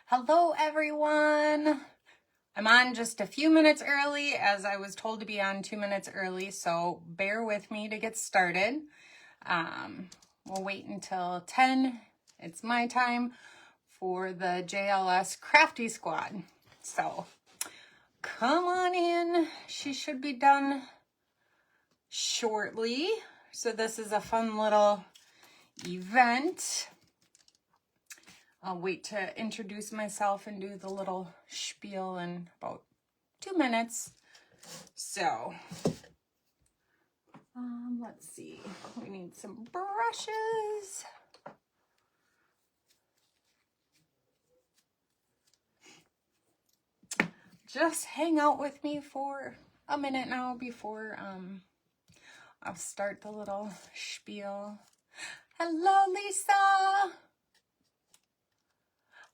Hello, everyone. I'm on just a few minutes early as I was told to be on 2 minutes early, so bear with me to get started. We'll wait until 10. It's my time for the JLS Crafty Squad. So come on in. She should be done shortly. So this is a fun little event. I'll wait to introduce myself and do the little spiel in about 2 minutes. So, let's see. We need some brushes. Just hang out with me for a minute now before I'll start the little spiel. Hello, Lisa.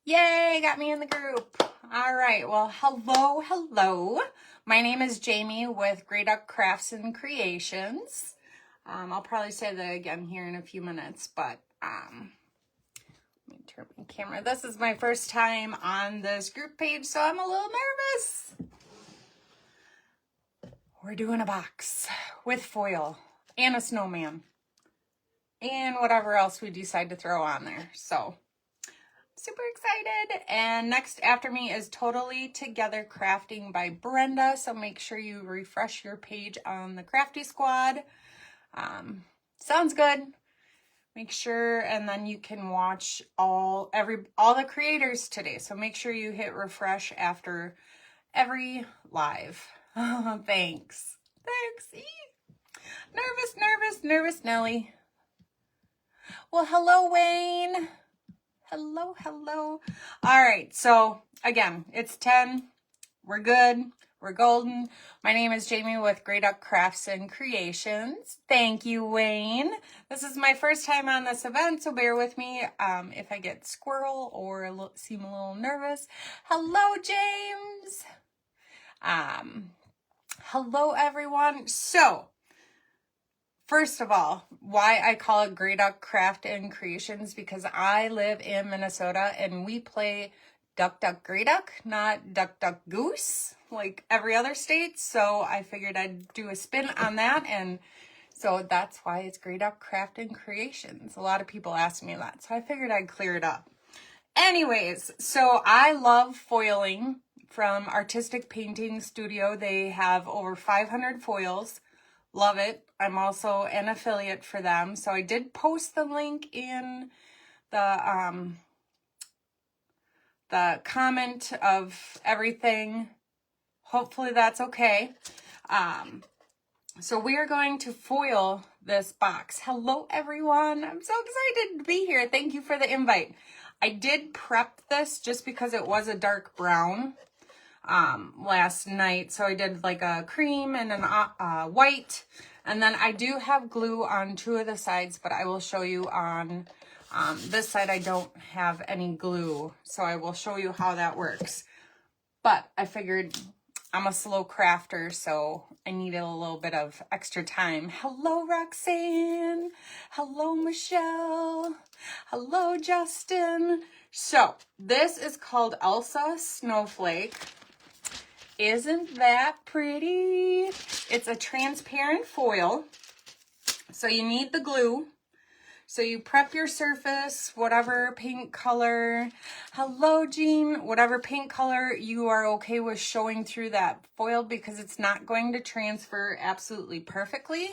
Yay, got me in the group. All right, well, hello. My name is Jamie with Grey Duck Crafts and Creations. I'll probably say that again here in a few minutes, but let me turn my camera. This is my first time on this group page, so I'm a little nervous. We're doing a box with foil and a snowman and whatever else we decide to throw on there, so super excited. And next after me is Totally Together Crafting by Brenda. So make sure you refresh your page on the Crafty Squad. Sounds good. Make sure, and then you can watch all the creators today. So make sure you hit refresh after every live. Thanks. Nervous Nelly. Well, hello, Wayne. Hello. All right, so again, it's 10. We're good. We're golden. My name is Jamie with Grey Duck Crafts and Creations. Thank you, Wayne. This is my first time on this event, so bear with me if I get squirrel or seem a little nervous. Hello, James. Hello, everyone. So, first of all, why I call it Grey Duck Craft and Creations, because I live in Minnesota and we play Duck Duck Grey Duck, not Duck Duck Goose like every other state. So I figured I'd do a spin on that, and so that's why it's Grey Duck Craft and Creations. A lot of people ask me that, so I figured I'd clear it up. Anyways, so I love foiling from Artistic Painting Studio. They have over 500 foils. Love it. I'm also an affiliate for them. So I did post the link in the comment of everything. Hopefully that's okay. So we are going to foil this box. Hello, everyone. I'm so excited to be here. Thank you for the invite. I did prep this just because it was a dark brown last night. So I did like a cream and a white. And then I do have glue on 2 of the sides, but I will show you on this side I don't have any glue. So I will show you how that works. But I figured I'm a slow crafter, so I needed a little bit of extra time. Hello, Roxanne. Hello, Michelle. Hello, Justin. So this is called Elsa Snowflake. Isn't that pretty? It's a transparent foil. So you need the glue. So you prep your surface, whatever paint color. Hello, Jean. Whatever paint color you are okay with showing through that foil, because it's not going to transfer absolutely perfectly.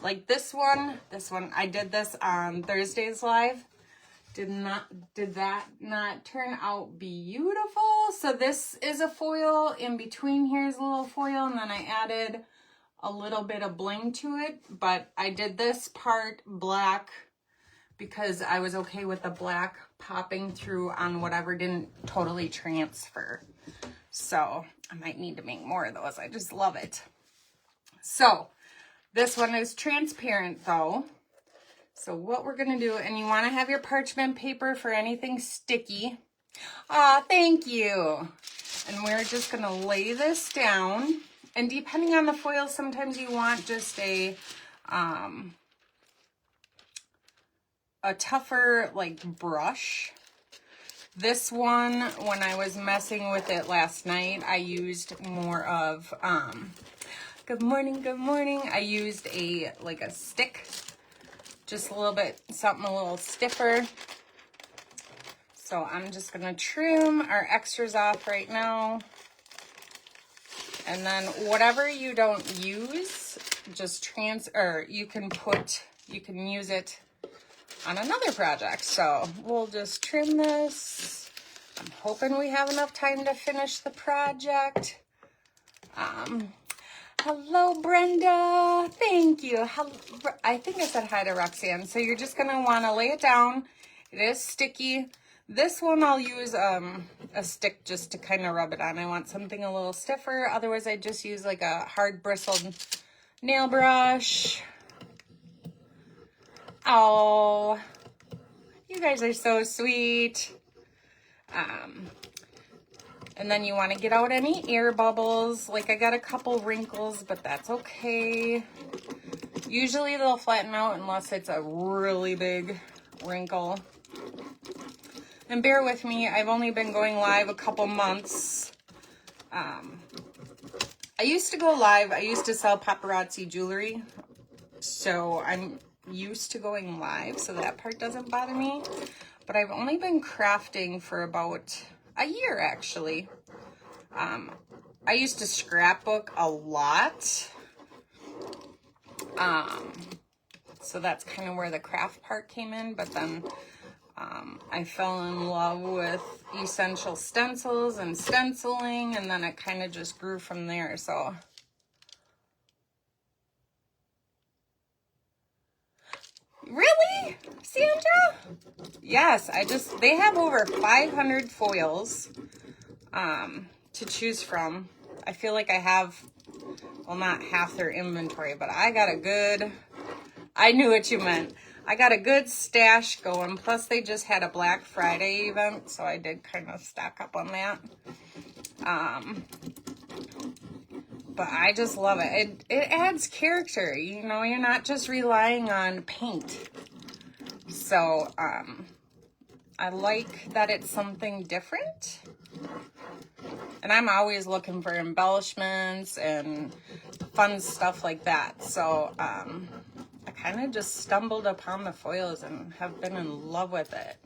Like this one, I did this on Thursday's live. Did that not turn out beautiful? So this is a foil. In between here is a little foil, and then I added a little bit of bling to it, but I did this part black because I was okay with the black popping through on whatever didn't totally transfer. So I might need to make more of those. I just love it. So this one is transparent though. So what we're gonna do, and you wanna have your parchment paper for anything sticky. Aw, thank you. And we're just gonna lay this down. And depending on the foil, sometimes you want just a tougher like brush. This one, when I was messing with it last night, I used more of, good morning, good morning. I used like a stick, just a little bit, something a little stiffer. So I'm just gonna trim our extras off right now. And then whatever you don't use, just you can use it on another project. So we'll just trim this. I'm hoping we have enough time to finish the project. Hello, Brenda. Thank you. I think I said hi to Roxanne. So you're just gonna wanna lay it down. It is sticky. This one I'll use a stick just to kind of rub it on. I want something a little stiffer. Otherwise, I just use like a hard bristled nail brush. Oh, you guys are so sweet. And then you want to get out any air bubbles. Like I got a couple wrinkles, but that's okay. Usually they'll flatten out unless it's a really big wrinkle. And bear with me, I've only been going live a couple months. I used to go live. I used to sell paparazzi jewelry. So I'm used to going live, so that part doesn't bother me. But I've only been crafting for about a year, actually. I used to scrapbook a lot. So that's kind of where the craft part came in. But then I fell in love with essential stencils and stenciling, and then it kind of just grew from there. So really, Sandra? Yes, they have over 500 foils to choose from. I feel like I have, well, not half their inventory, but I knew what you meant. I got a good stash going. Plus, they just had a Black Friday event, so I did kind of stock up on that. But I just love it. It adds character. You know, you're not just relying on paint. So, I like that it's something different. And I'm always looking for embellishments and fun stuff like that. So, I kind of just stumbled upon the foils and have been in love with it.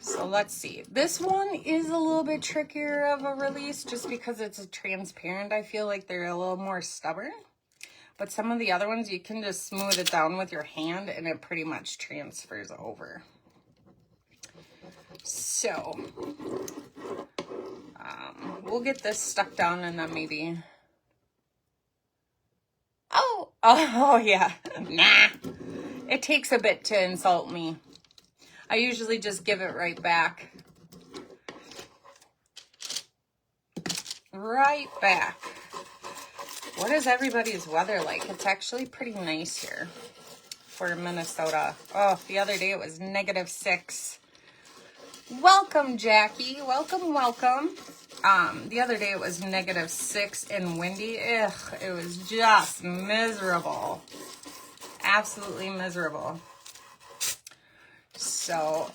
So let's see. This one is a little bit trickier of a release just because it's a transparent. I feel like they're a little more stubborn. But some of the other ones, you can just smooth it down with your hand and it pretty much transfers over. So, we'll get this stuck down and then maybe... Oh yeah. Nah. It takes a bit to insult me. I usually just give it right back. Right back. What is everybody's weather like? It's actually pretty nice here for Minnesota. Oh, the other day it was -6. Welcome, Jackie. Welcome, welcome. The other day it was -6 and windy. Ugh, it was just miserable. Absolutely miserable. So,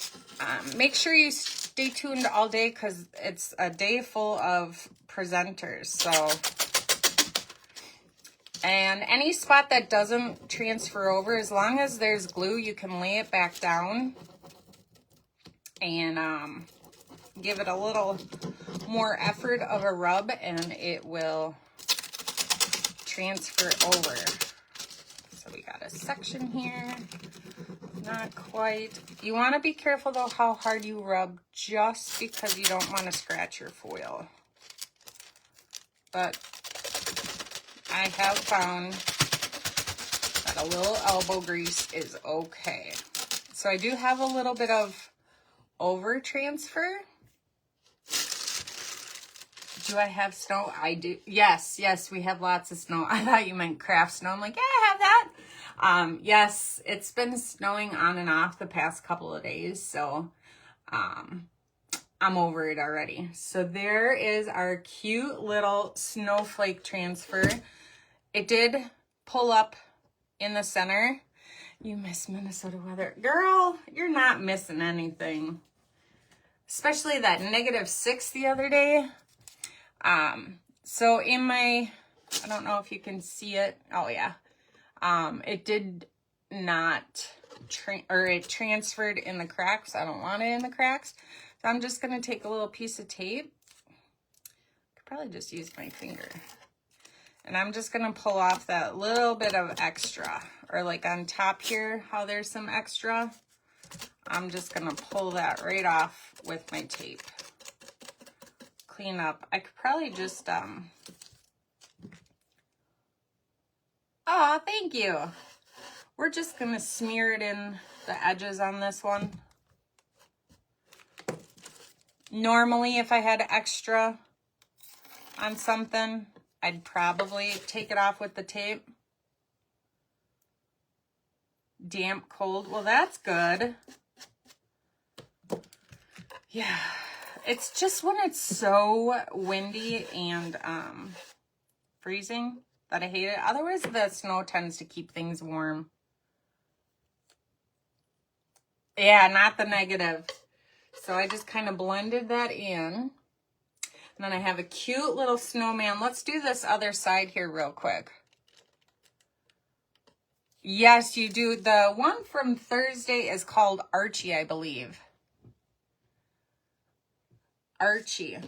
make sure you stay tuned all day because it's a day full of presenters. So, and any spot that doesn't transfer over, as long as there's glue, you can lay it back down and give it a little more effort of a rub and it will transfer over. So we got a section here. Not quite. You want to be careful though how hard you rub just because you don't want to scratch your foil. But I have found that a little elbow grease is okay. So I do have a little bit of over transfer. Do I have snow? I do. Yes, we have lots of snow. I thought you meant craft snow. I'm like, yeah, I have that. Yes, it's been snowing on and off the past couple of days, so I'm over it already. So there is our cute little snowflake transfer. It did pull up in the center. You miss Minnesota weather. Girl, you're not missing anything. especially that -6 the other day. So in my, I don't know if you can see it. Oh yeah. It did not, it transferred in the cracks. I don't want it in the cracks. So I'm just going to take a little piece of tape. Could probably just use my finger. And I'm just going to pull off that little bit of extra, or like on top here, how there's some extra. I'm just going to pull that right off with my tape. Clean up. I could probably just, oh, thank you. We're just going to smear it in the edges on this one. Normally, if I had extra on something, I'd probably take it off with the tape. Damp, cold. Well, that's good. Yeah. It's just when it's so windy and freezing that I hate it. Otherwise, the snow tends to keep things warm. Yeah, not the negative. So I just kind of blended that in. And then I have a cute little snowman. Let's do this other side here real quick. Yes, you do. The one from Thursday is called Archie, I believe. Archie.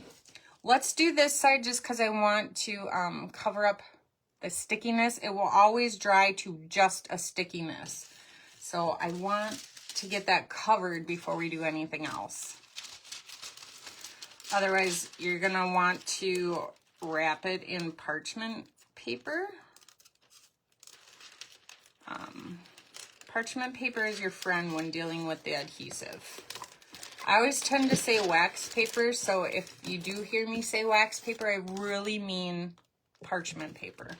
Let's do this side just because I want to cover up the stickiness. It will always dry to just a stickiness. So I want to get that covered before we do anything else. Otherwise, you're going to want to wrap it in parchment paper. Parchment paper is your friend when dealing with the adhesive. I always tend to say wax paper, so if you do hear me say wax paper, I really mean parchment paper.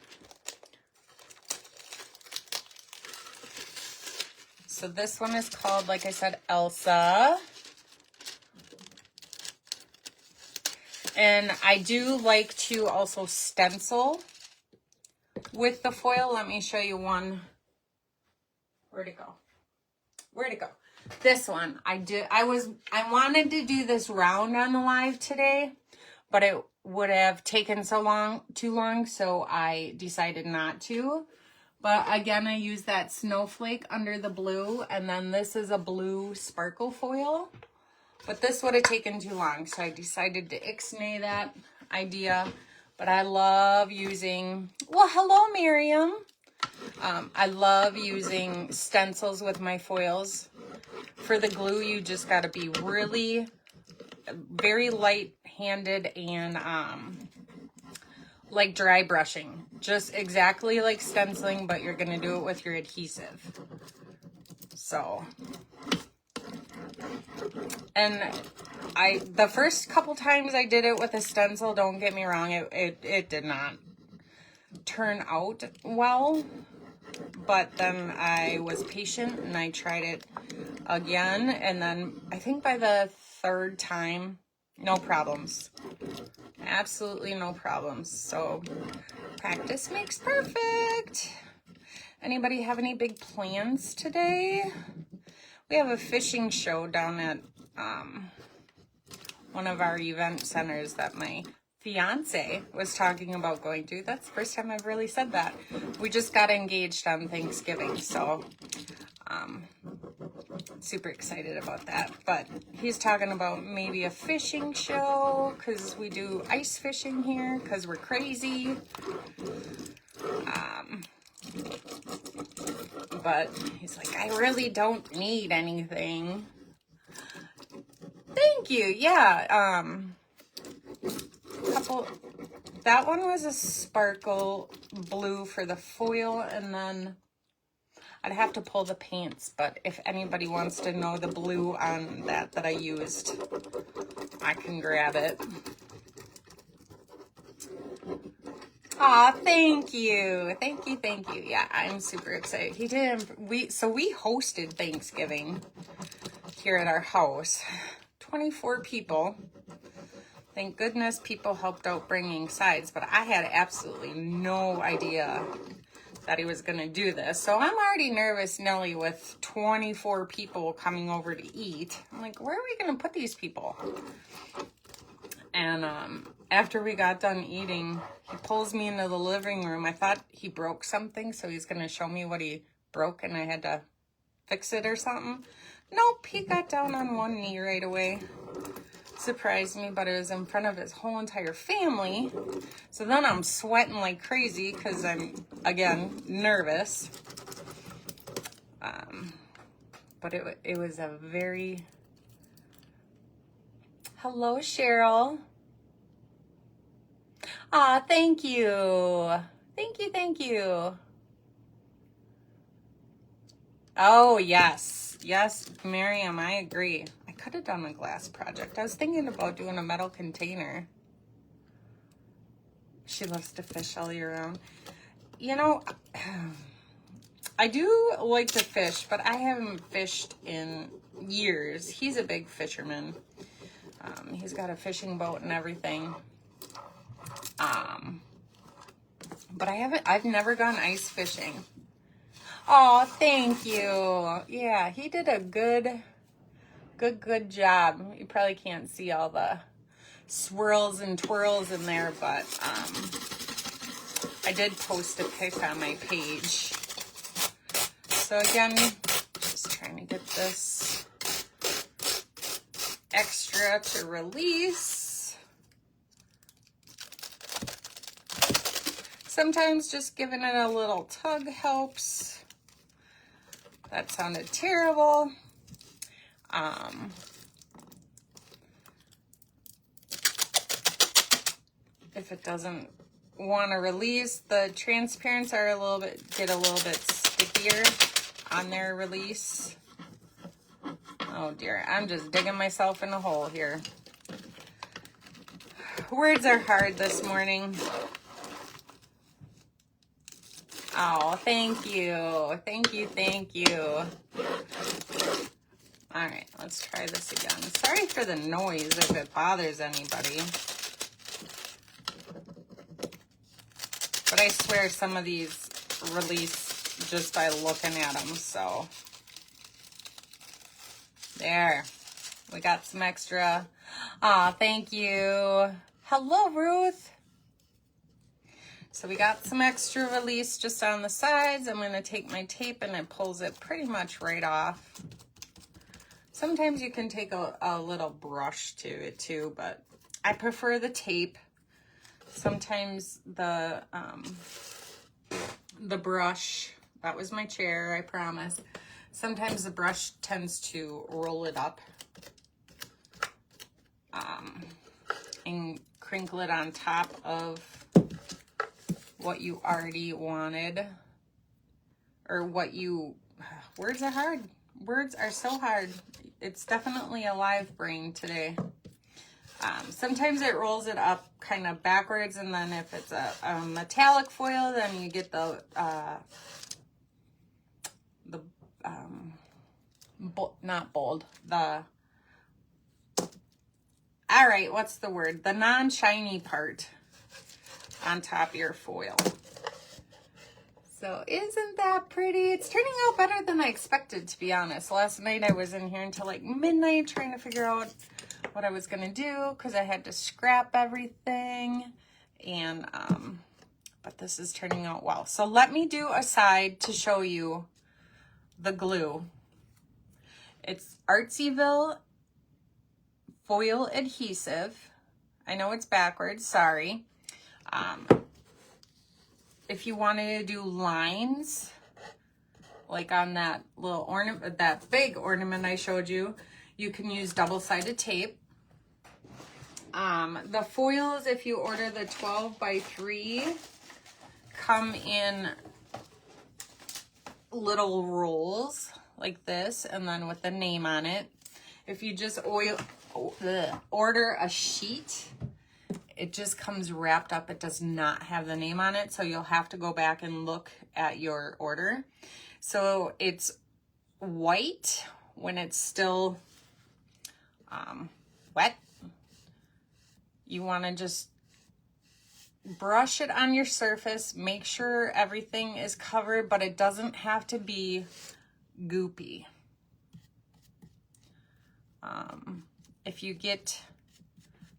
So this one is called, like I said, Elsa. And I do like to also stencil with the foil. Let me show you one. Where'd it go? Where'd it go? This one. I wanted to do this round on the live today, but it would have taken too long, so I decided not to. But again, I use that snowflake under the blue, and then this is a blue sparkle foil. But this would have taken too long, so I decided to ixnay that idea. But I love using, well, hello, Miriam. I love using stencils with my foils. For the glue, you just got to be really, very light-handed and like dry brushing. Just exactly like stenciling, but you're going to do it with your adhesive. So, and the first couple times I did it with a stencil, don't get me wrong, it did not turn out well. But then I was patient and I tried it again. And then I think by the third time, no problems. Absolutely no problems. So practice makes perfect. Anybody have any big plans today? We have a fishing show down at one of our event centers that my fiance was talking about going to. That's the first time I've really said that. We just got engaged on Thanksgiving, so super excited about that. But he's talking about maybe a fishing show because we do ice fishing here because we're crazy. But he's like, I really don't need anything. Thank you. Yeah. That one was a sparkle blue for the foil, and then I'd have to pull the paints, but if anybody wants to know the blue on that I used, I can grab it. Aw, thank you. Thank you, thank you. Yeah, I'm super excited. We hosted Thanksgiving here at our house. 24 people. Thank goodness people helped out bringing sides, but I had absolutely no idea that he was going to do this. So I'm already nervous, Nelly, with 24 people coming over to eat. I'm like, where are we going to put these people? And after we got done eating, he pulls me into the living room. I thought he broke something, so he's going to show me what he broke and I had to fix it or something. Nope, he got down on one knee right away. Surprised me, but it was in front of his whole entire family. So then I'm sweating like crazy because I'm, again, nervous. But it was a very... Hello, Cheryl. Aw, thank you. Thank you. Oh, yes. Yes, Miriam, I agree. I could have done a glass project. I was thinking about doing a metal container. She loves to fish all year round. You know, I do like to fish, but I haven't fished in years. He's a big fisherman. He's got a fishing boat and everything. But I've never gone ice fishing. Oh, thank you. Yeah, he did a good job. You probably can't see all the swirls and twirls in there, but I did post a pic on my page. So again, just trying to get this extra to release. Sometimes just giving it a little tug helps. That sounded terrible. If it doesn't want to release, the transparents are get a little bit stickier on their release. Oh dear, I'm just digging myself in a hole here. Words are hard this morning. Oh, thank you. Thank you. All right, let's try this again. Sorry for the noise if it bothers anybody. But I swear some of these release just by looking at them, so. There. We got some extra. Aw, thank you. Hello, Ruth. So we got some extra release just on the sides. I'm going to take my tape and it pulls it pretty much right off. Sometimes you can take a little brush to it too, but I prefer the tape. Sometimes the brush, that was my chair, I promise. Sometimes the brush tends to roll it up and crinkle it on top of what you already wanted, or what you, words are hard. Words are so hard. It's definitely a live brain today. Sometimes it rolls it up kind of backwards, and then if it's a metallic foil, then you get not bold, all right, what's the word? The non-shiny part on top of your foil. So isn't that pretty? It's turning out better than I expected, to be honest. Last night I was in here until like midnight trying to figure out what I was going to do because I had to scrap everything. And, but this is turning out well. So let me do a side to show you the glue. It's Artsyville foil adhesive. I know it's backwards, sorry. If you wanted to do lines, like on that little ornament, that big ornament I showed you, you can use double-sided tape. The foils, if you order the 12x3, come in little rolls like this, and then with the name on it. If you just order a sheet, it just comes wrapped up. It does not have the name on it, so you'll have to go back and look at your order. So it's white when it's still wet. You want to just brush it on your surface. Make sure everything is covered, but it doesn't have to be goopy. If you get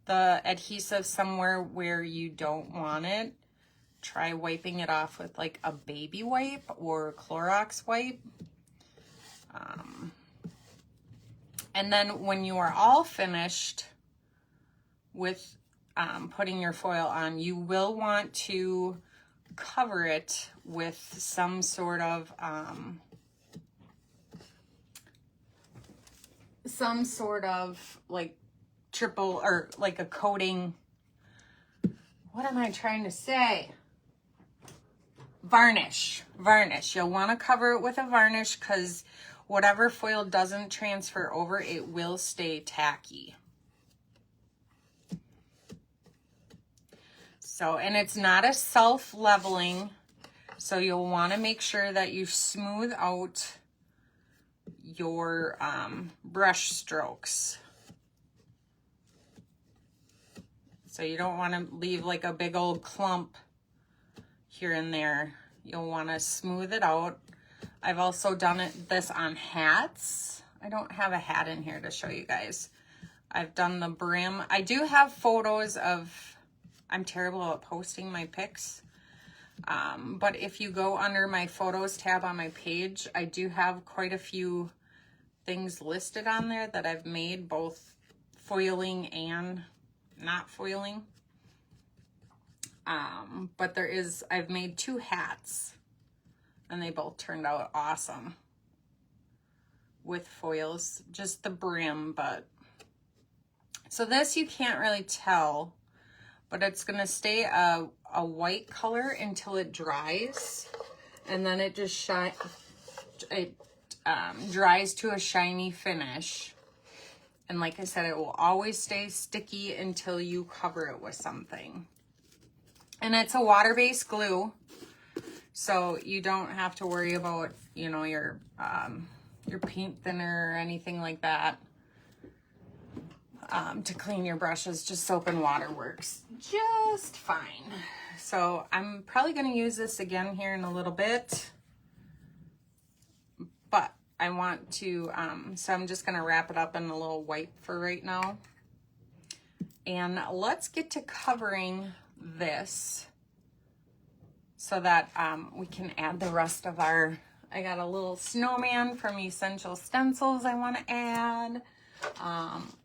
the adhesive somewhere where you don't want it, try wiping it off with like a baby wipe or Clorox wipe. And then when you are all finished with putting your foil on, you will want to cover it with some sort of like triple or like a coating. What am I trying to say? Varnish. You'll want to cover it with a varnish because whatever foil doesn't transfer over, it will stay tacky. So, and it's not a self-leveling, so you'll want to make sure that you smooth out your brush strokes. So you don't want to leave like a big old clump here and there. You'll want to smooth it out. I've also done this on hats. I don't have a hat in here to show you guys. I've done the brim. I do have photos of, I'm terrible at posting my pics. But if you go under my photos tab on my page, I do have quite a few things listed on there that I've made, both foiling and not foiling. But I've made 2 hats and they both turned out awesome with foils, just the brim. But so this you can't really tell, but it's gonna stay a white color until it dries, and then it just dries to a shiny finish. And like I said, it will always stay sticky until you cover it with something. And it's a water-based glue, so you don't have to worry about, you know, your paint thinner or anything like that. To clean your brushes, just soap and water works just fine. So I'm probably going to use this again here in a little bit, but I want to, so I'm just going to wrap it up in a little wipe for right now. And let's get to covering this so that we can add the rest of our, I got a little snowman from Essential Stencils I want to add.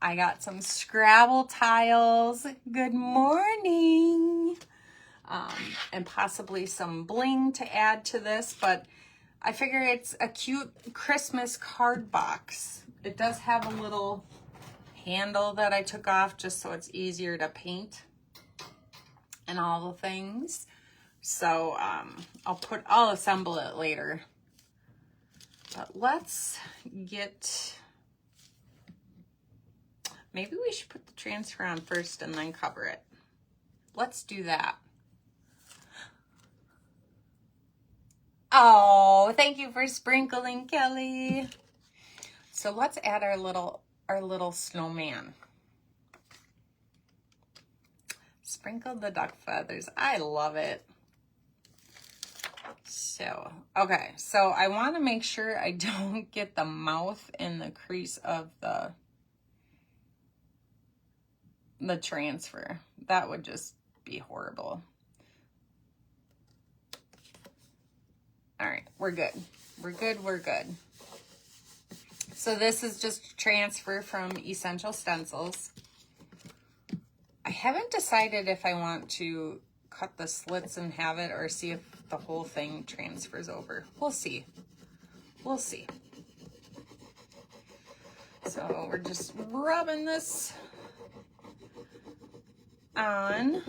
I got some Scrabble tiles. Good morning. And possibly some bling to add to this, but I figure it's a cute Christmas card box. It does have a little handle that I took off just so it's easier to paint and all the things. So I'll assemble it later. But let's get, maybe we should put the transfer on first and then cover it. Let's do that. Oh, thank you for sprinkling, Kelly. So let's add our little snowman. Sprinkle the duck feathers. I love it. So, okay. So I want to make sure I don't get the mouth in the crease of the transfer. That would just be horrible. All right, we're good. We're good. So this is just transfer from Essential Stencils. I haven't decided if I want to cut the slits and have it or see if the whole thing transfers over. We'll see. So we're just rubbing this on.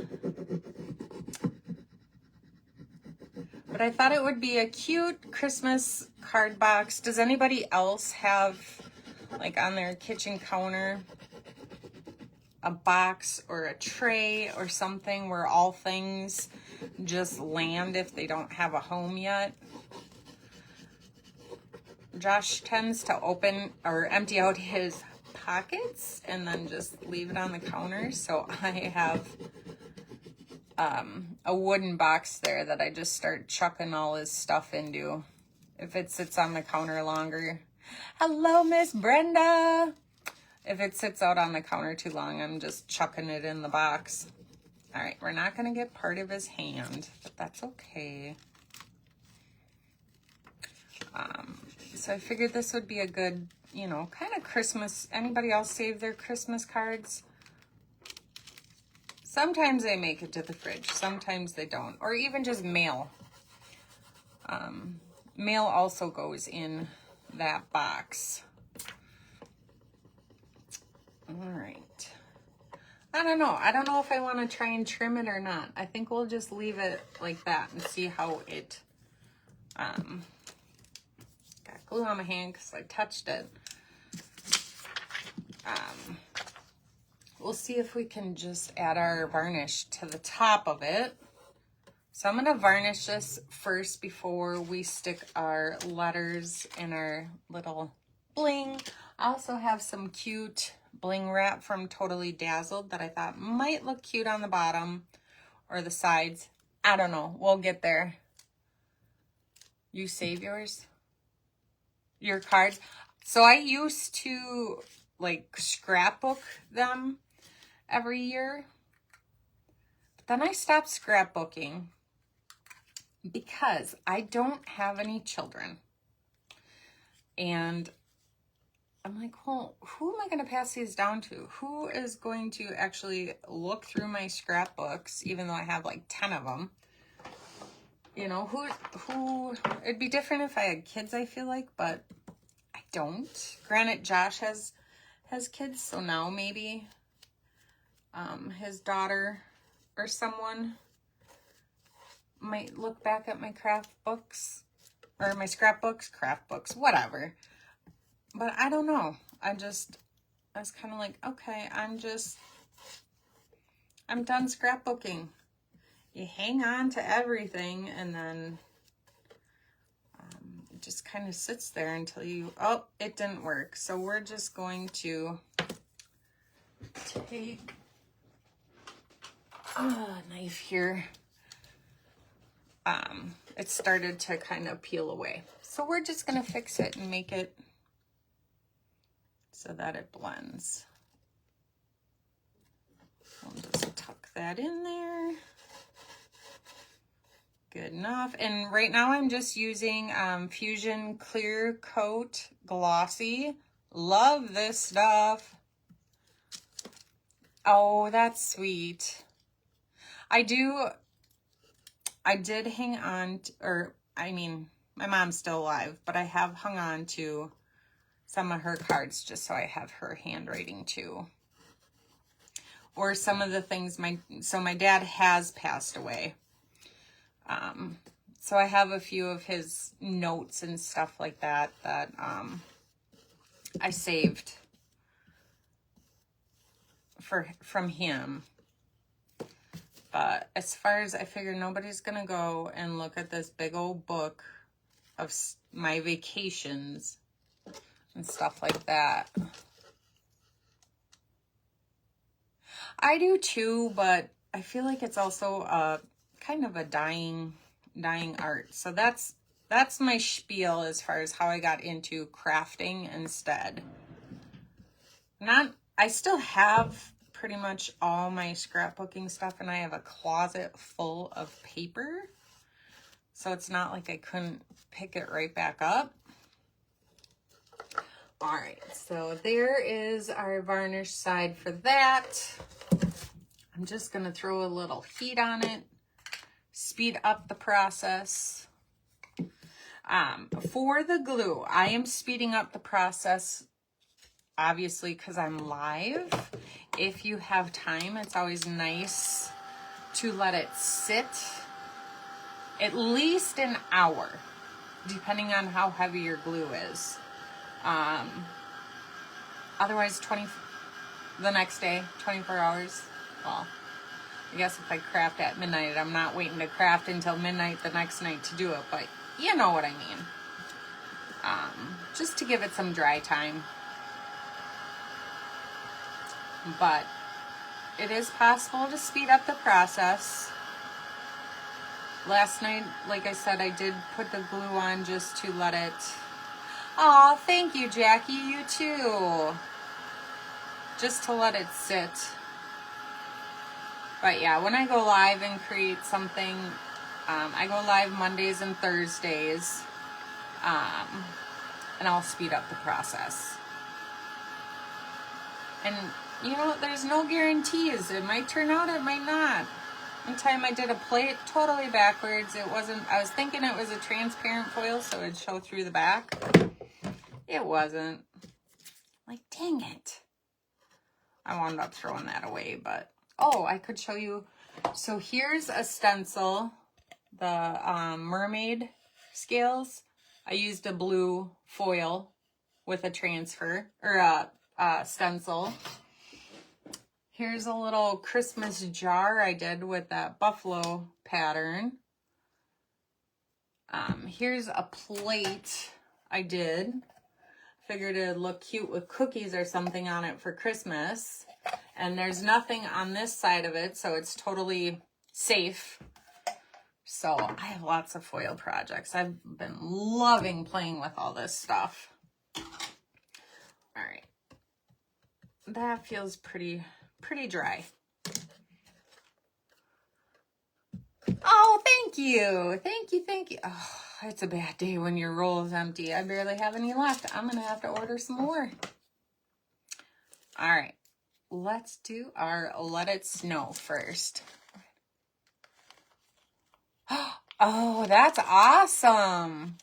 But I thought it would be a cute Christmas card box. Does anybody else have, like on their kitchen counter, a box or a tray or something where all things just land if they don't have a home yet? Josh tends to open or empty out his pockets and then just leave it on the counter. So I have a wooden box there that I just start chucking all his stuff into if it sits on the counter longer. Hello, Miss Brenda. If it sits out on the counter too long, I'm just chucking it in the box. All right, we're not going to get part of his hand, but that's okay. So I figured this would be a good, you know, kind of Christmas. Anybody else save their Christmas cards? Sometimes they make it to the fridge. Sometimes they don't. Or even just mail. Mail also goes in that box. All right. I don't know. I don't know if I want to try and trim it or not. I think we'll just leave it like that and see how it... got glue on my hand because I touched it. We'll see if we can just add our varnish to the top of it. So I'm going to varnish this first before we stick our letters and our little bling. I also have some cute bling wrap from Totally Dazzled that I thought might look cute on the bottom or the sides. I don't know. We'll get there. You save yours? Your cards? So I used to like scrapbook them every year. But then I stopped scrapbooking because I don't have any children. And I'm like, well, who am I going to pass these down to? Who is going to actually look through my scrapbooks, even though I have like 10 of them? You know, who, it'd be different if I had kids, I feel like, but I don't. Granted, Josh has kids, so now maybe his daughter or someone might look back at my craft books or my scrapbooks, craft books, whatever. But I don't know. I was kind of like, okay, I'm done scrapbooking. You hang on to everything and then it just kind of sits there until oh, it didn't work. So we're just going to take a knife here. It started to kind of peel away. So we're just going to fix it and make it so that it blends. We'll just tuck that in there. Good enough. And right now I'm just using Fusion Clear Coat Glossy. Love this stuff. Oh, that's sweet. I did hang on, my mom's still alive, but I have hung on to some of her cards just so I have her handwriting too. Or some of the things my dad has passed away. So I have a few of his notes and stuff like that I saved from him. But as far as I figure, nobody's going to go and look at this big old book of my vacations and stuff like that. I do too, but I feel like it's also kind of a dying art. So that's my spiel as far as how I got into crafting instead. I still have pretty much all my scrapbooking stuff, and I have a closet full of paper. So it's not like I couldn't pick it right back up. All right, so there is our varnish side for that. I'm just gonna throw a little heat on it, speed up the process. For the glue, I am speeding up the process, obviously, because I'm live. If you have time, it's always nice to let it sit at least an hour, depending on how heavy your glue is. Otherwise, the next day, 24 hours. Well, I guess if I craft at midnight, I'm not waiting to craft until midnight the next night to do it, but you know what I mean. Just to give it some dry time. But it is possible to speed up the process. Last night, like I said, I did put the glue on just to let it... Aw, thank you, Jackie. You too. Just to let it sit. But yeah, when I go live and create something, I go live Mondays and Thursdays, and I'll speed up the process. And, you know, there's no guarantees. It might turn out, it might not. One time I did a plate totally backwards. It wasn't, I was thinking it was a transparent foil so it'd show through the back. It wasn't. Like, dang it. I wound up throwing that away, but, oh, I could show you. So here's a stencil, the mermaid scales. I used a blue foil with a transfer, or a stencil. Here's a little Christmas jar I did with that buffalo pattern. Here's a plate I did. Figured it'd look cute with cookies or something on it for Christmas. And there's nothing on this side of it, so it's totally safe. So I have lots of foil projects. I've been loving playing with all this stuff. All right. That feels pretty dry. Oh, thank you. Thank you, thank you. Oh, it's a bad day when your roll is empty. I barely have any left. I'm going to have to order some more. All right. Let's do our Let It Snow first. Oh, that's awesome.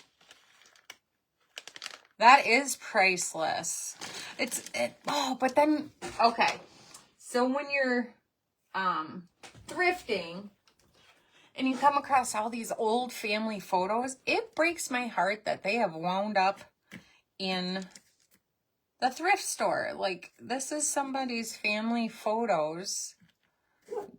That is priceless. But then, okay. So when you're thrifting and you come across all these old family photos, it breaks my heart that they have wound up in the thrift store. Like, this is somebody's family photos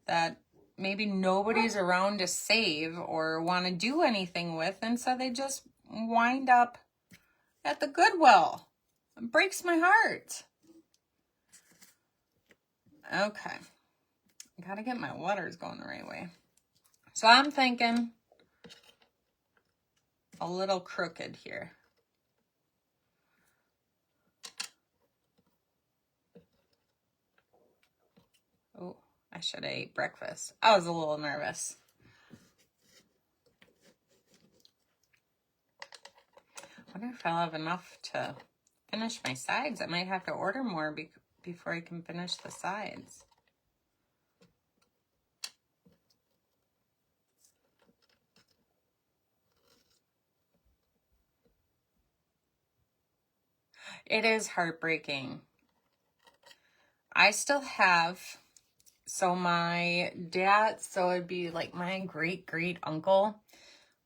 that maybe nobody's around to save or want to do anything with, and so they just wind up at the Goodwill. It breaks my heart. Okay. Gotta get my letters going the right way. So I'm thinking a little crooked here. Oh, I should have ate breakfast. I was a little nervous. I wonder if I'll have enough to finish my sides. I might have to order more before I can finish the sides. It is heartbreaking. I still have, so my dad, so it'd be like my great uncle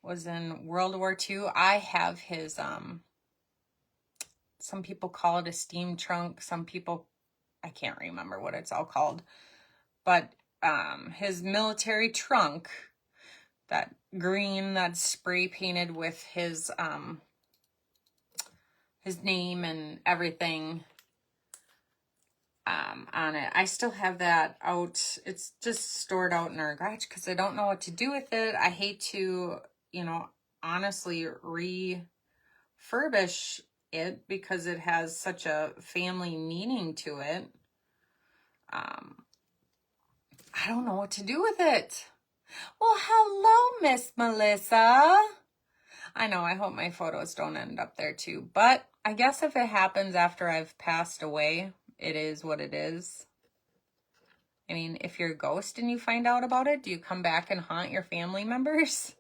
was in World War II. I have his, some people call it a steam trunk. Some people, I can't remember what it's all called, but his military trunk, that green that's spray painted with his name and everything on it. I still have that out. It's just stored out in our garage because I don't know what to do with it. I hate to, you know, honestly refurbish it because it has such a family meaning to it. I don't know what to do with it. Well, hello, Miss Melissa. I know, I hope my photos don't end up there too. But I guess if it happens after I've passed away, it is what it is. I mean, if you're a ghost and you find out about it, do you come back and haunt your family members?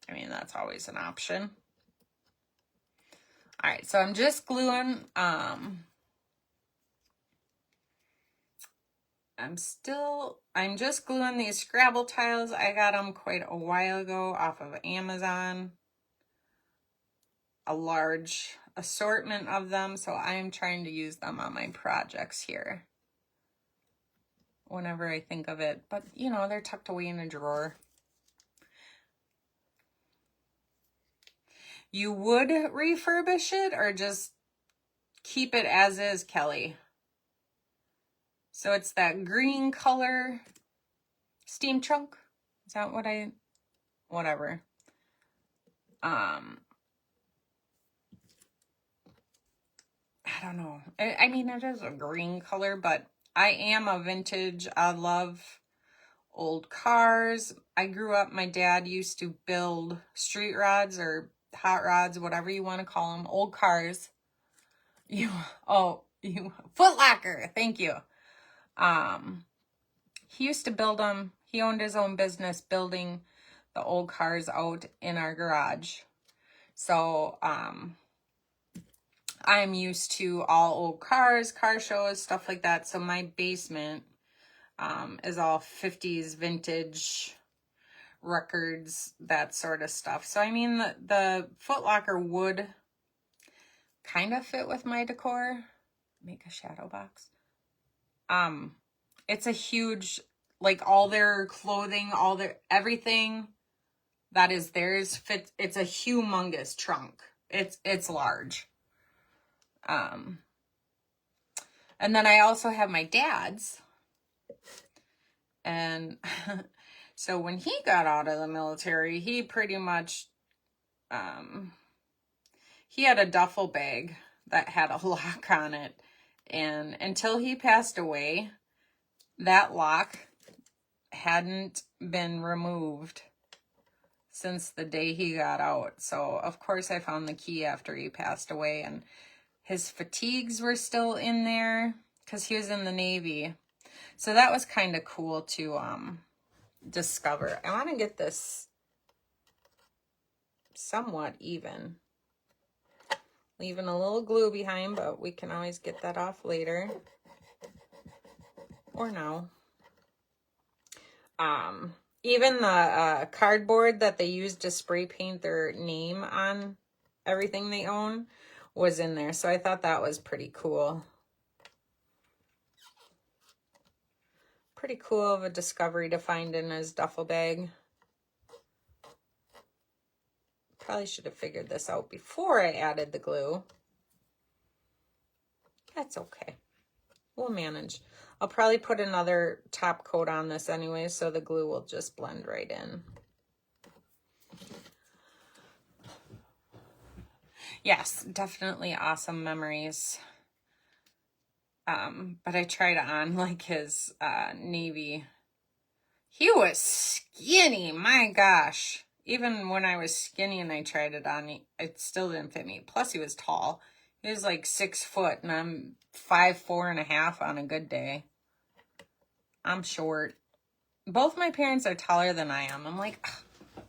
I mean, that's always an option. All right, so I'm just gluing, I'm just gluing these Scrabble tiles. I got them quite a while ago off of Amazon. A large assortment of them, so I'm trying to use them on my projects here whenever I think of it. But, you know, they're tucked away in a drawer. You would refurbish it or just keep it as is, Kelly? So it's that green color steam trunk. Is that what whatever. I don't know. I mean, it is a green color, but I am a vintage. I love old cars. I grew up, my dad used to build street rods or hot rods, whatever you want to call them, old cars. Foot Locker. Thank you. He used to build them. He owned his own business building the old cars out in our garage. So, I'm used to all old cars, car shows, stuff like that. So my basement, is all 50s vintage records, that sort of stuff. So, I mean, the Foot Locker would kind of fit with my decor. Make a shadow box. It's a huge, like, all their clothing, everything that is theirs fits. It's a humongous trunk. It's large. And then I also have my dad's. And so when he got out of the military, he pretty much, he had a duffel bag that had a lock on it. And until he passed away, that lock hadn't been removed since the day he got out. So, of course, I found the key after he passed away. And his fatigues were still in there because he was in the Navy. So that was kind of cool to discover. I want to get this somewhat even. Leaving a little glue behind, but we can always get that off later. Or now. Even the cardboard that they used to spray paint their name on everything they own was in there. So I thought that was pretty cool. Pretty cool of a discovery to find in his duffel bag. Probably should have figured this out before I added the glue. That's okay. We'll manage. I'll probably put another top coat on this anyway, so the glue will just blend right in. Yes, definitely awesome memories. But I tried it on like his Navy. He was skinny, my gosh. Even when I was skinny and I tried it on, it still didn't fit me. Plus, he was tall. He was like 6 foot, and I'm 5'4.5" on a good day. I'm short. Both my parents are taller than I am. I'm like, ugh,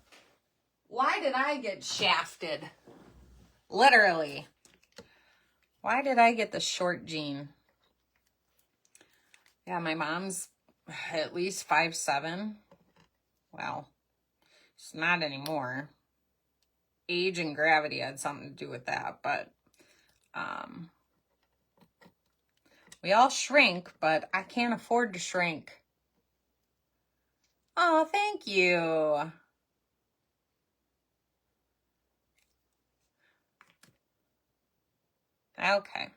why did I get shafted? Literally. Why did I get the short gene? Yeah, my mom's at least 5'7". Well, it's not anymore. Age and gravity had something to do with that, but we all shrink, but I can't afford to shrink. Oh, thank you. Okay.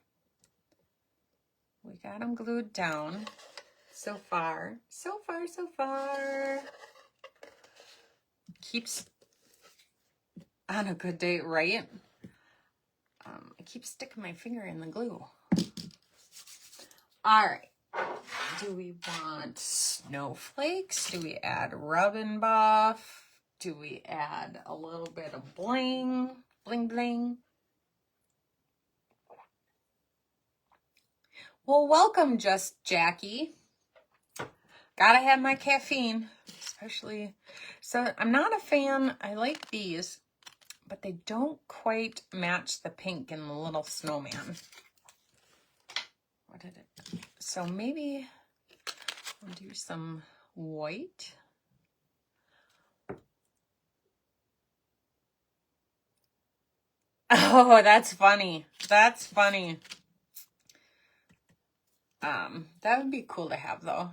We got them glued down. So far. Keeps on a good day, right? I keep sticking my finger in the glue. All right. Do we want snowflakes? Do we add rub and buff? Do we add a little bit of bling? Bling, bling. Well, welcome, Just Jackie. Gotta have my caffeine, especially. So I'm not a fan. I like these, but they don't quite match the pink in the little snowman. What did it? So maybe I'll do some white. Oh, that's funny. That's funny. That would be cool to have, though.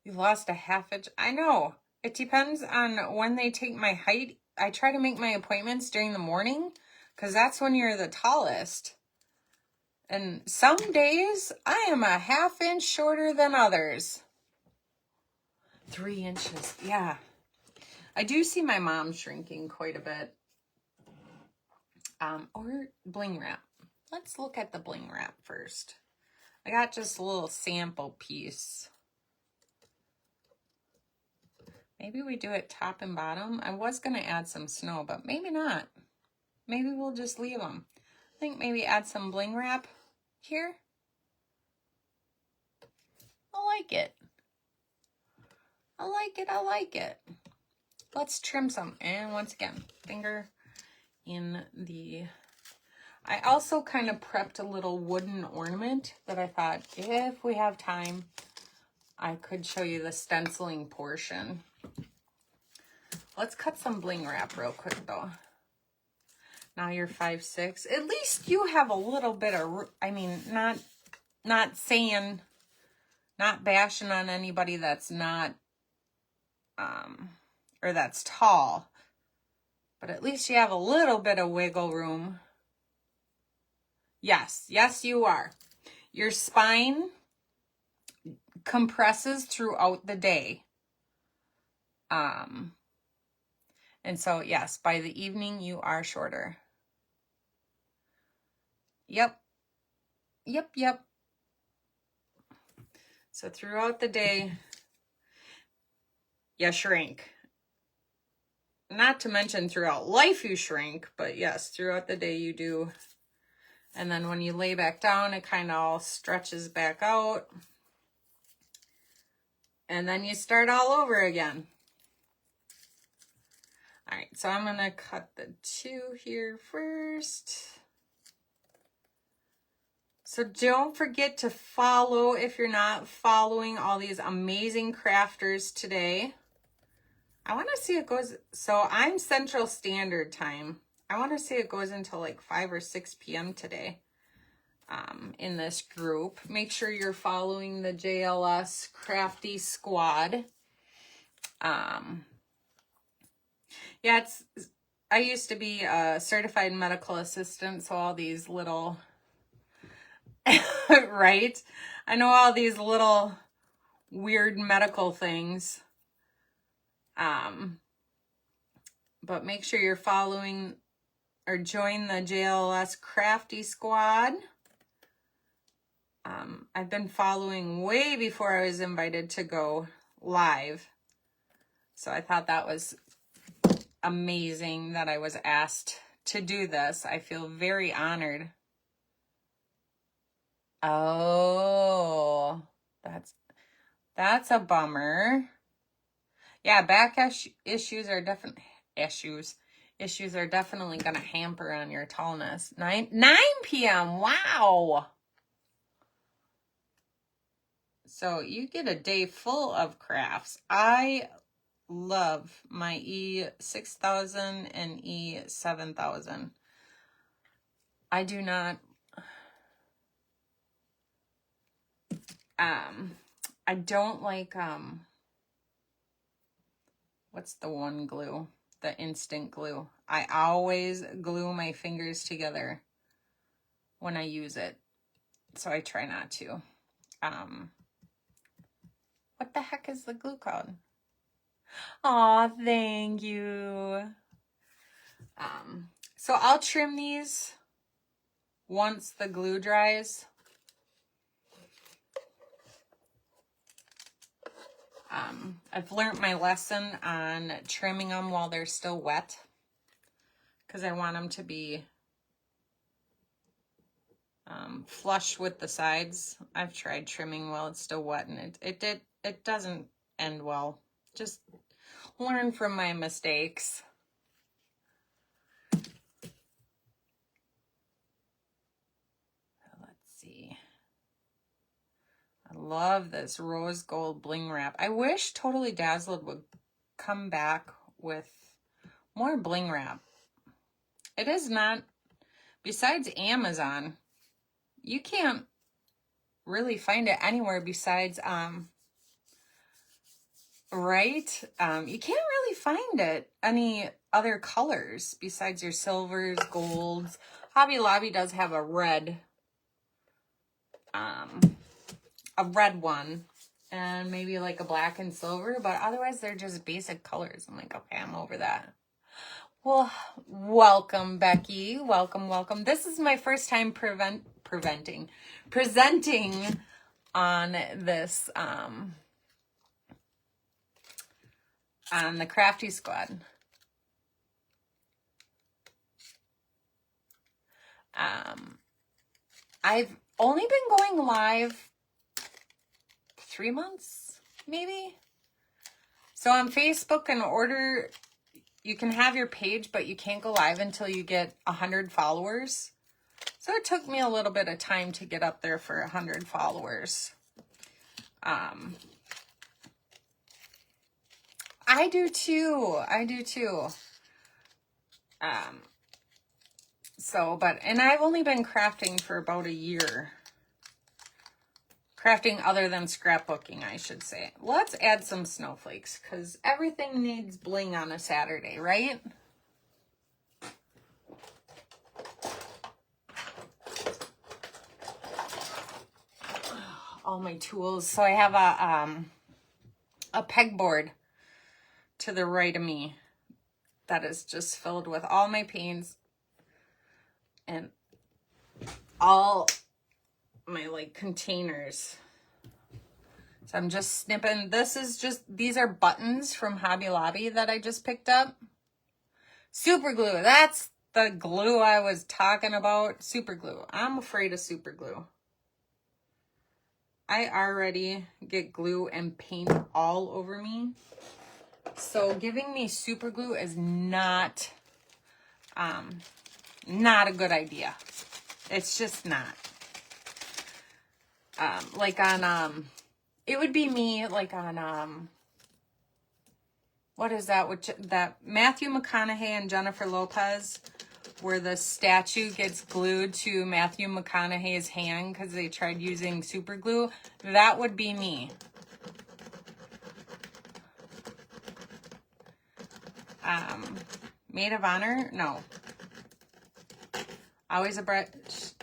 You lost a half inch. I know. It depends on when they take my height. I try to make my appointments during the morning because that's when you're the tallest. And some days I am a half inch shorter than others. 3 inches. Yeah. I do see my mom shrinking quite a bit. Or bling wrap. Let's look at the bling wrap first. I got just a little sample piece. Maybe we do it top and bottom. I was going to add some snow, but maybe not. Maybe we'll just leave them. I think maybe add some bling wrap here. I like it. I like it. I like it. Let's trim some. And once again, finger in the... I also kind of prepped a little wooden ornament that I thought if we have time, I could show you the stenciling portion. Let's cut some bling wrap real quick though. Now you're 5'6". At least you have a little bit of, I mean, not saying, not bashing on anybody that's not, or that's tall, but at least you have a little bit of wiggle room. Yes, yes, you are. Your spine compresses throughout the day. And so, yes, by the evening, you are shorter. Yep. Yep, yep. So throughout the day, you shrink. Not to mention throughout life you shrink, but yes, throughout the day you do. And then when you lay back down, it kind of all stretches back out. And then you start all over again. All right, so I'm going to cut the 2 here first. So don't forget to follow if you're not following all these amazing crafters today. I want to see it goes, so I'm Central Standard Time. I want to see it goes until like 5 or 6 p.m. today in this group. Make sure you're following the JLS Crafty Squad. Yeah, I used to be a certified medical assistant, so all these little, right? I know all these little weird medical things. But make sure you're following or join the JLS Crafty Squad. I've been following way before I was invited to go live. So I thought that was amazing that I was asked to do this. I feel very honored. Oh, that's a bummer. Yeah, back issues are definitely issues are definitely going to hamper on your tallness. 9 p.m. Wow. So you get a day full of crafts. I love my E6000 and E7000. I do not, I don't like, what's the one glue? The instant glue. I always glue my fingers together when I use it. So I try not to. What the heck is the glue called? Aw, thank you. So I'll trim these once the glue dries. I've learned my lesson on trimming them while they're still wet because I want them to be flush with the sides. I've tried trimming while it's still wet and it doesn't end well. Just learn from my mistakes. Let's see. I love this rose gold bling wrap. I wish Totally Dazzled would come back with more bling wrap. It is not, besides Amazon, you can't really find it anywhere besides, right? You can't really find it any other colors besides your silvers, golds. Hobby Lobby does have a red one. and maybe like a black and silver, but otherwise they're just basic colors. I'm like, okay, I'm over that. Well, welcome, Becky. Welcome, welcome. This is my first time presenting on this, on the Crafty Squad. I've only been going live 3 months, maybe. So on Facebook, you can have your page, but you can't go live until you get 100 followers. So it took me a little bit of time to get up there for 100 followers. I do too. And I've only been crafting for about a year. Crafting other than scrapbooking, I should say. Let's add some snowflakes, because everything needs bling on a Saturday, right? All my tools. So I have a pegboard to the right of me that is just filled with all my paints and all my like containers. So I'm just snipping. These are buttons from Hobby Lobby that I just picked up. Super glue. That's the glue I was talking about. Super glue. I'm afraid of super glue. I already get glue and paint all over me. So giving me super glue is not a good idea. It's just not. Like on, it would be me like on, what is that? That Matthew McConaughey and Jennifer Lopez, where the statue gets glued to Matthew McConaughey's hand because they tried using super glue. That would be me. Maid of Honor? No. Always a Brett.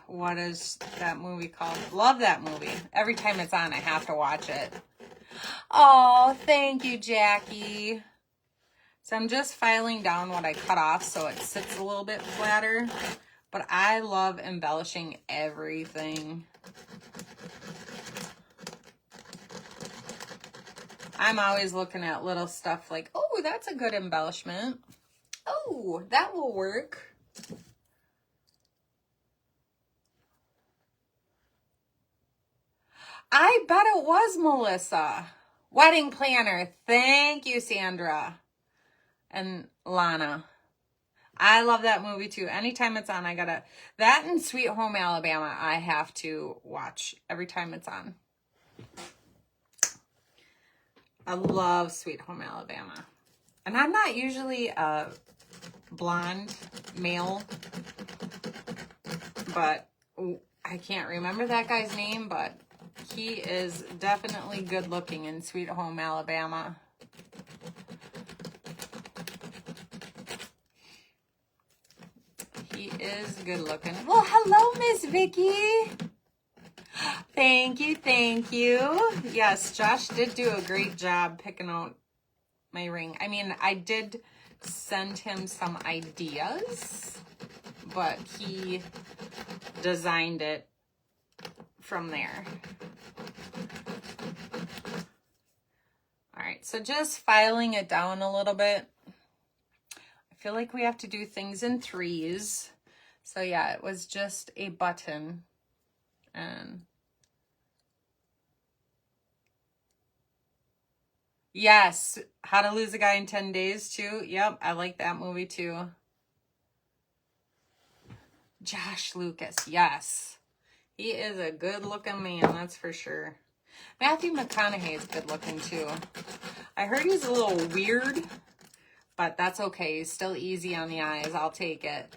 What is that movie called? Love that movie. Every time it's on, I have to watch it. Oh, thank you, Jackie. So I'm just filing down what I cut off so it sits a little bit flatter. But I love embellishing everything. I'm always looking at little stuff like, oh, that's a good embellishment. Oh, that will work. I bet it was Melissa. Wedding Planner. Thank you, Sandra. And Lana. I love that movie too. Anytime it's on, that and Sweet Home Alabama, I have to watch every time it's on. I love Sweet Home Alabama. And I'm not usually a blonde male, but I can't remember that guy's name, but he is definitely good looking in Sweet Home Alabama. He is good looking. Well, hello, Miss Vicky. Thank you, thank you. Yes, Josh did do a great job picking out my ring. I mean, I did send him some ideas, but he designed it from there. All right, so just filing it down a little bit. I feel like we have to do things in threes. So yeah, it was just a button. And yes, How to Lose a Guy in 10 Days too. Yep, I like that movie too. Josh Lucas, yes. He is a good looking man, that's for sure. Matthew McConaughey is good looking too. I heard he's a little weird, but that's okay. He's still easy on the eyes. I'll take it.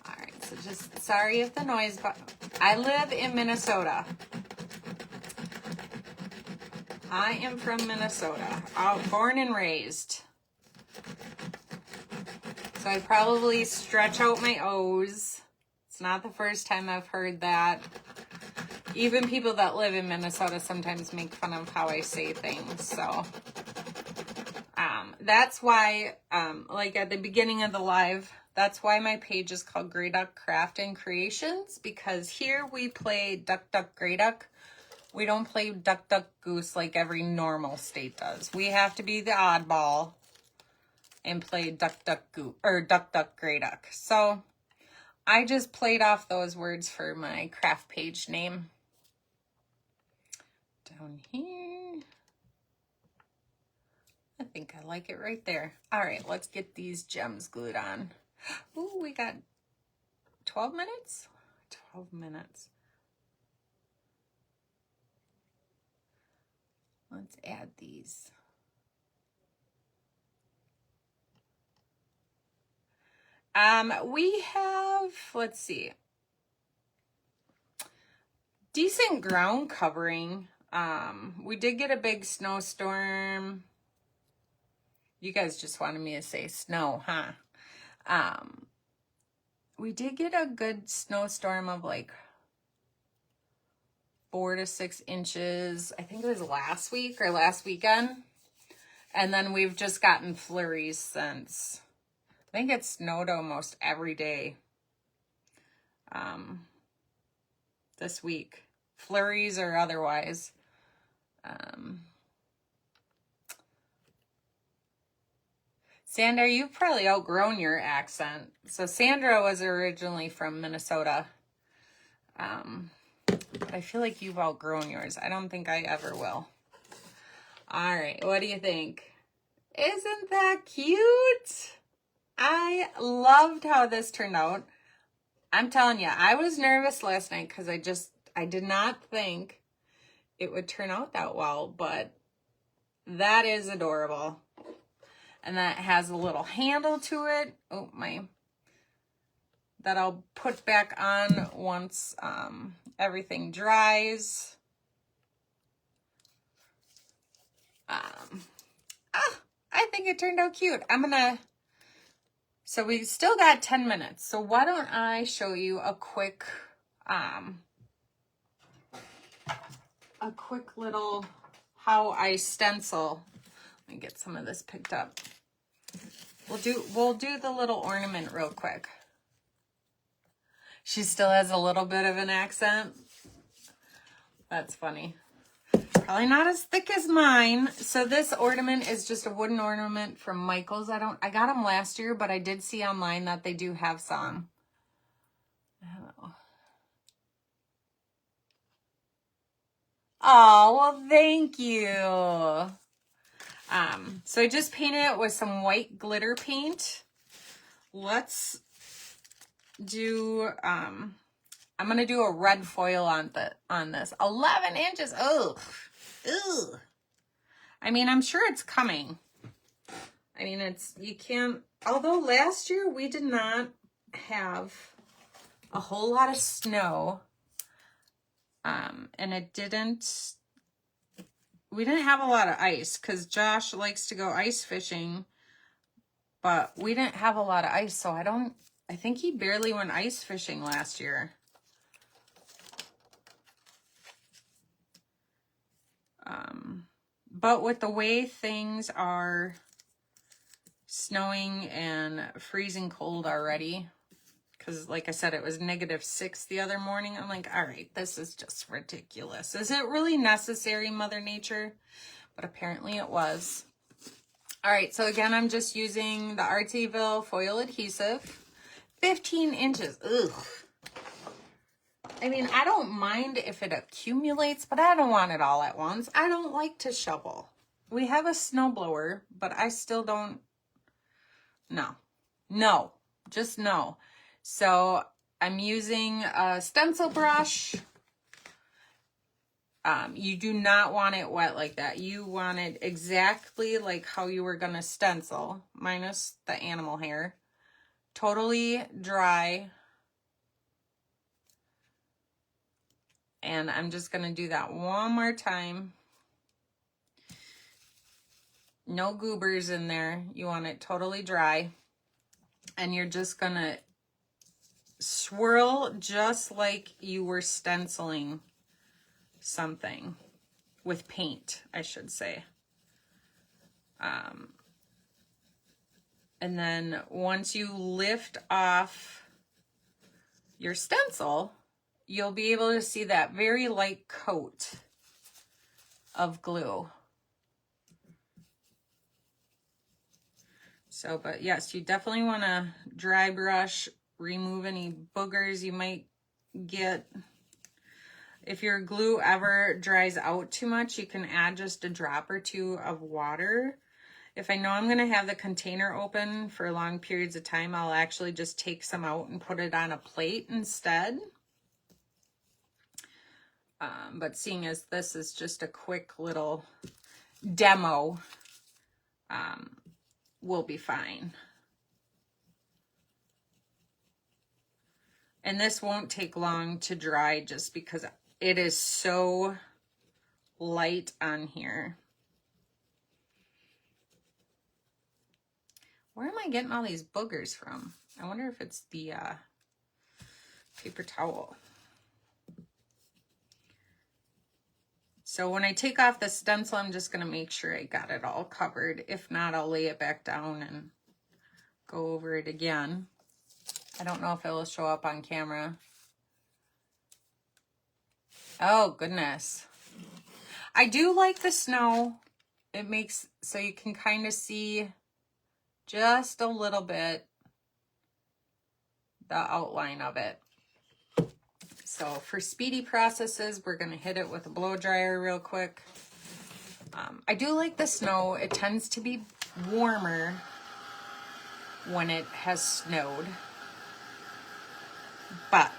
All right, so just sorry if the noise, but I live in Minnesota. I am from Minnesota, born and raised. So I probably stretch out my O's. It's not the first time I've heard that. Even people that live in Minnesota sometimes make fun of how I say things. So that's why, like at the beginning of the live, that's why my page is called Grey Duck Craft and Creations, because here we play Duck, Duck, Grey Duck. We don't play Duck, Duck, Goose like every normal state does. We have to be the oddball and play Duck, Duck, Goose, or Duck, Duck, Grey Duck. So I just played off those words for my craft page name. Down here. I think I like it right there. All right, let's get these gems glued on. Ooh, we got 12 minutes? 12 minutes. Let's add these. We have, let's see, decent ground covering. We did get a big snowstorm. You guys just wanted me to say snow, huh? We did get a good snowstorm of like 4 to 6 inches. I think it was last week or last weekend. And then we've just gotten flurries since. I think it snowed almost every day this week. Flurries or otherwise. Sandra, you've probably outgrown your accent. So Sandra was originally from Minnesota. But I feel like you've outgrown yours. I don't think I ever will. All right, what do you think? Isn't that cute? I loved how this turned out. I'm telling you, I was nervous last night because I did not think it would turn out that well, but that is adorable. And that has a little handle to it. Oh, that I'll put back on once everything dries. I think it turned out cute. So we still got 10 minutes. So why don't I show you a quick little how I stencil. Let me get some of this picked up. We'll do the little ornament real quick. She still has a little bit of an accent. That's funny. Probably not as thick as mine. So this ornament is just a wooden ornament from Michael's. I got them last year, but I did see online that they do have some. Oh, well, thank you. So I just painted it with some white glitter paint. Let's do, I'm going to do a red foil on this. 11 inches. Oh, ew. I mean, I'm sure it's coming. I mean, you can't, although last year we did not have a whole lot of snow. And we didn't have a lot of ice because Josh likes to go ice fishing, but we didn't have a lot of ice. So I think he barely went ice fishing last year. But with the way things are snowing and freezing cold already, because like I said, it was -6 the other morning. I'm like, all right, this is just ridiculous. Is it really necessary, Mother Nature? But apparently it was. All right, so again, I'm just using the Artsiville foil adhesive. 15 inches. Ugh. I mean, I don't mind if it accumulates, but I don't want it all at once. I don't like to shovel. We have a snowblower, but I still don't. No, just no. So I'm using a stencil brush. You do not want it wet like that. You want it exactly like how you were going to stencil, minus the animal hair. Totally dry. And I'm just going to do that one more time. No goobers in there. You want it totally dry. And you're just gonna swirl just like you were stenciling something with paint, I should say. And then once you lift off your stencil, you'll be able to see that very light coat of glue. So, but yes, you definitely want to dry brush, remove any boogers you might get. If your glue ever dries out too much, you can add just a drop or two of water. If I know I'm going to have the container open for long periods of time, I'll actually just take some out and put it on a plate instead. But seeing as this is just a quick little demo, we'll be fine. And this won't take long to dry just because it is so light on here. Where am I getting all these boogers from? I wonder if it's the paper towel. So when I take off the stencil, I'm just going to make sure I got it all covered. If not, I'll lay it back down and go over it again. I don't know if it will show up on camera. Oh, goodness. I do like the snow. It makes so you can kind of see just a little bit the outline of it. So for speedy processes, we're going to hit it with a blow dryer real quick. I do like the snow. It tends to be warmer when it has snowed. But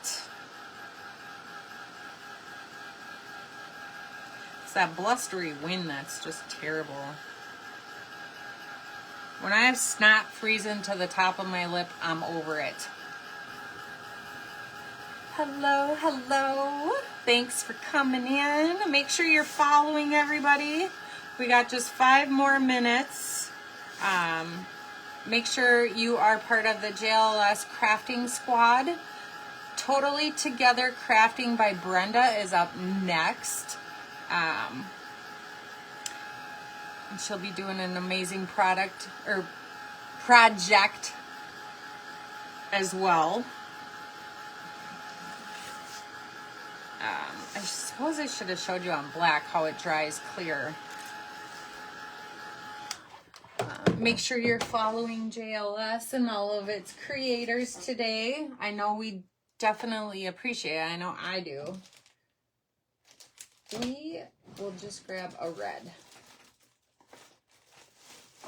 it's that blustery wind that's just terrible. When I have snot freezing to the top of my lip, I'm over it. Hello, hello. Thanks for coming in. Make sure you're following everybody. We got just 5 more minutes. Make sure you are part of the JLS crafting squad. Totally Together Crafting by Brenda is up next. And she'll be doing an amazing project as well. I suppose I should have showed you on black how it dries clear. Make sure you're following JLS and all of its creators today. I know we definitely appreciate it. I know I do. We will just grab a red.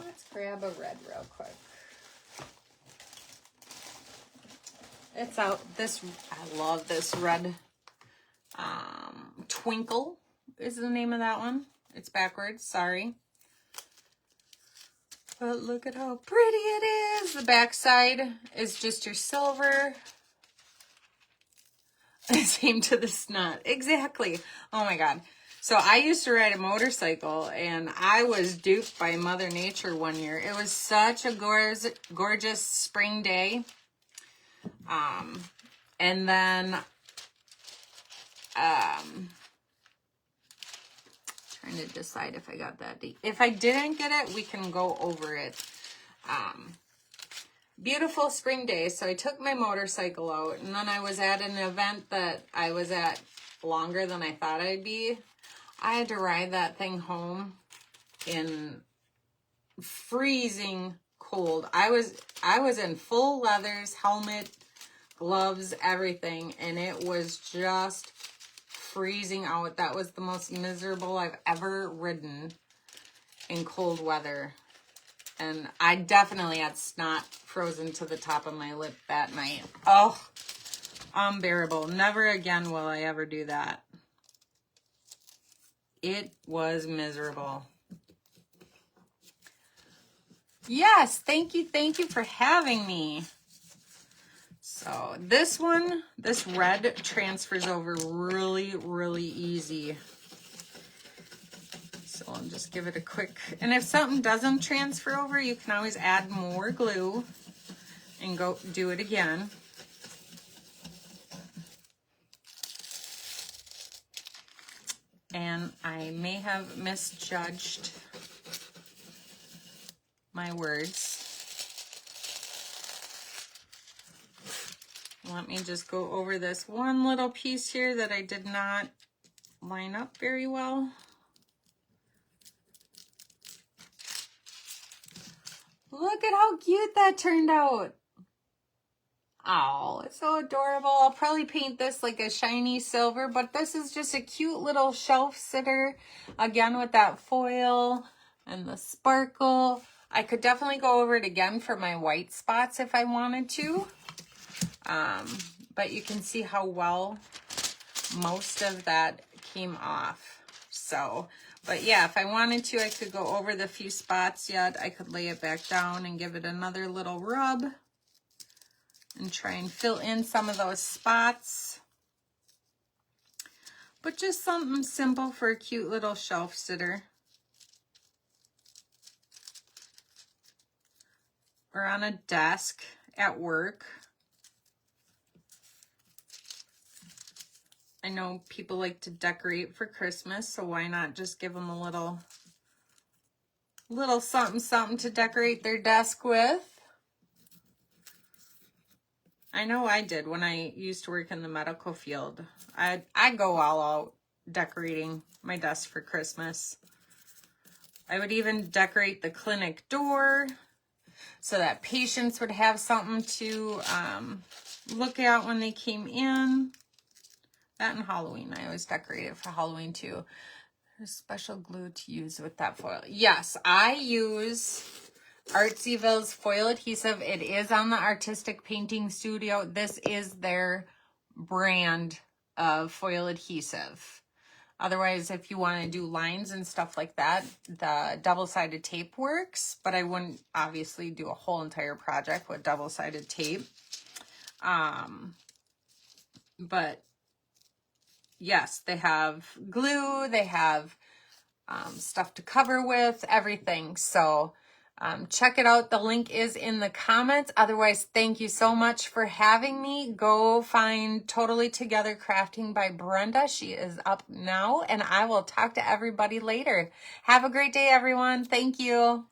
Let's grab a red real quick. It's out. I love this red. Twinkle is the name of that one. It's backwards, sorry. But look at how pretty it is. The back side is just your silver. Same to the snot. Exactly. Oh my God. So I used to ride a motorcycle and I was duped by Mother Nature one year. It was such a gorgeous spring day. And then trying to decide if I got that deep. If I didn't get it, we can go over it. Beautiful spring day. So I took my motorcycle out and then I was at an event that I was at longer than I thought I'd be. I had to ride that thing home in freezing cold. I was in full leathers, helmet, gloves, everything, and it was just freezing out. That was the most miserable I've ever ridden in cold weather. And I definitely had snot frozen to the top of my lip that night. Oh, unbearable. Never again will I ever do that. It was miserable. Yes, thank you for having me. So this one, this red transfers over really, really easy. So I'll just give it a quick, and if something doesn't transfer over, you can always add more glue. and go do it again. And I may have misjudged my words. Let me just go over this one little piece here that I did not line up very well. Look at how cute that turned out. Oh, it's so adorable. I'll probably paint this like a shiny silver, but this is just a cute little shelf sitter. Again, with that foil and the sparkle. I could definitely go over it again for my white spots if I wanted to. But you can see how well most of that came off. So, but yeah, if I wanted to, I could go over the few spots yet. I could lay it back down and give it another little rub and try and fill in some of those spots. But just something simple for a cute little shelf sitter. Or on a desk at work. I know people like to decorate for Christmas, so why not just give them a little something something to decorate their desk with. I know I did when I used to work in the medical field. I go all out decorating my desk for Christmas. I would even decorate the clinic door so that patients would have something to look at when they came in. That and Halloween. I always decorate it for Halloween too. There's special glue to use with that foil. Yes, I use Artsyville's foil adhesive. It is on the Artistic Painting Studio. This is their brand of foil adhesive. Otherwise, if you want to do lines and stuff like that, the double-sided tape works, but I wouldn't obviously do a whole entire project with double-sided tape. But yes, they have glue, they have stuff to cover with, everything. So check it out. The link is in the comments. Otherwise, thank you so much for having me. Go find Totally Together Crafting by Brenda. She is up now, and I will talk to everybody later. Have a great day, everyone. Thank you.